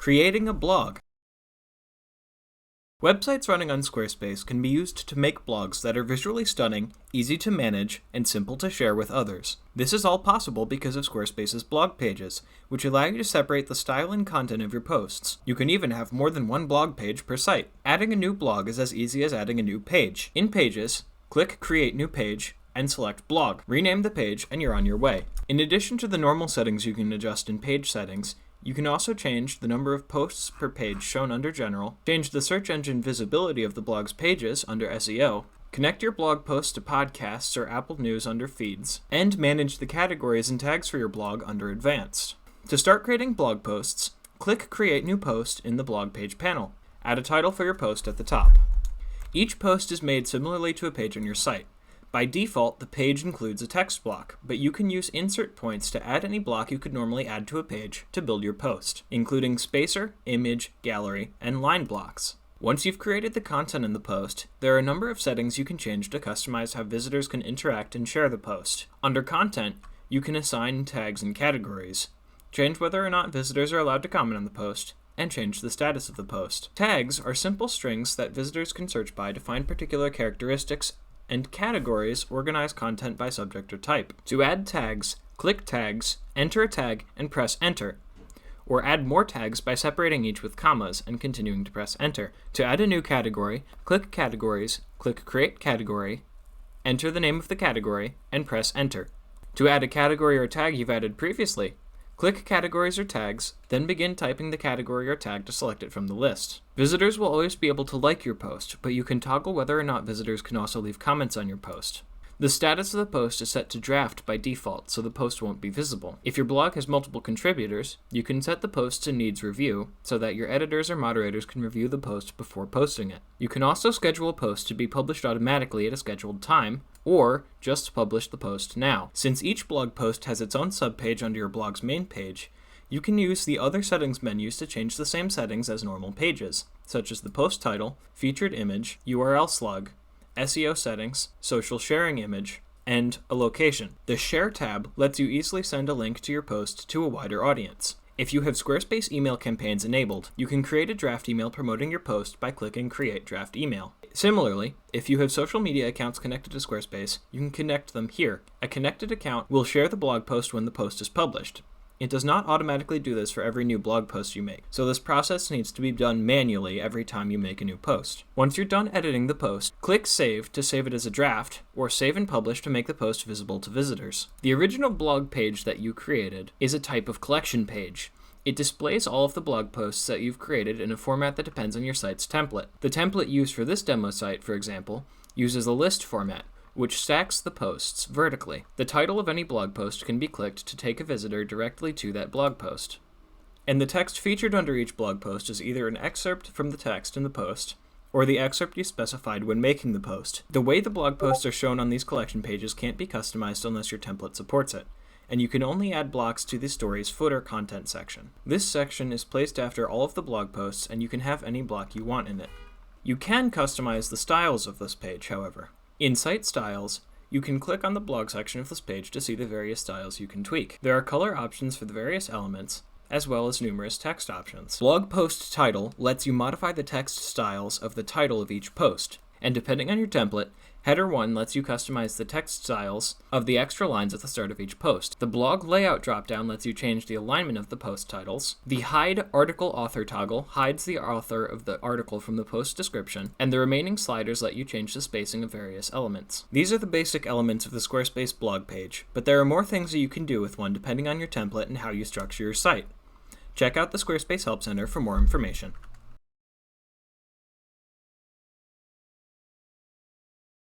Creating a blog. Websites running on Squarespace can be used to make blogs that are visually stunning, easy to manage, and simple to share with others. This is all possible because of Squarespace's blog pages, which allow you to separate the style and content of your posts. You can even have more than one blog page per site. Adding a new blog is as easy as adding a new page. In Pages, click Create New Page, and select Blog. Rename the page, and you're on your way. In addition to the normal settings you can adjust in page settings, you can also change the number of posts per page shown under General, change the search engine visibility of the blog's pages under SEO, connect your blog posts to podcasts or Apple News under Feeds, and manage the categories and tags for your blog under Advanced. To start creating blog posts, click Create New Post in the blog page panel. Add a title for your post at the top. Each post is made similarly to a page on your site. By default, the page includes a text block, but you can use insert points to add any block you could normally add to a page to build your post, including spacer, image, gallery, and line blocks. Once you've created the content in the post, there are a number of settings you can change to customize how visitors can interact and share the post. Under Content, you can assign tags and categories, change whether or not visitors are allowed to comment on the post, and change the status of the post. Tags are simple strings that visitors can search by to find particular characteristics, and categories organize content by subject or type. To add tags, click Tags, enter a tag, and press Enter. Or add more tags by separating each with commas and continuing to press Enter. To add a new category, click Categories, click Create Category, enter the name of the category, and press Enter. To add a category or tag you've added previously, click Categories or Tags, then begin typing the category or tag to select it from the list. Visitors will always be able to like your post, but you can toggle whether or not visitors can also leave comments on your post. The status of the post is set to draft by default, so the post won't be visible. If your blog has multiple contributors, you can set the post to Needs Review, so that your editors or moderators can review the post before posting it. You can also schedule a post to be published automatically at a scheduled time, or just publish the post now. Since each blog post has its own subpage under your blog's main page, you can use the other settings menus to change the same settings as normal pages, such as the post title, featured image, URL slug, SEO settings, social sharing image, and a location. The Share tab lets you easily send a link to your post to a wider audience. If you have Squarespace email campaigns enabled, you can create a draft email promoting your post by clicking Create Draft Email. Similarly, if you have social media accounts connected to Squarespace, you can connect them here. A connected account will share the blog post when the post is published. It does not automatically do this for every new blog post you make, so this process needs to be done manually every time you make a new post. Once you're done editing the post, click Save to save it as a draft, or Save and Publish to make the post visible to visitors. The original blog page that you created is a type of collection page. It displays all of the blog posts that you've created in a format that depends on your site's template. The template used for this demo site, for example, uses a list format, which stacks the posts vertically. The title of any blog post can be clicked to take a visitor directly to that blog post. And the text featured under each blog post is either an excerpt from the text in the post, or the excerpt you specified when making the post. The way the blog posts are shown on these collection pages can't be customized unless your template supports it, and you can only add blocks to the story's footer content section. This section is placed after all of the blog posts, and you can have any block you want in it. You can customize the styles of this page, however. In Site Styles, you can click on the blog section of this page to see the various styles you can tweak. There are color options for the various elements, as well as numerous text options. Blog Post Title lets you modify the text styles of the title of each post, and depending on your template, Header 1 lets you customize the text styles of the extra lines at the start of each post. The Blog Layout dropdown lets you change the alignment of the post titles. The Hide Article Author toggle hides the author of the article from the post description, and the remaining sliders let you change the spacing of various elements. These are the basic elements of the Squarespace blog page, but there are more things that you can do with one depending on your template and how you structure your site. Check out the Squarespace Help Center for more information.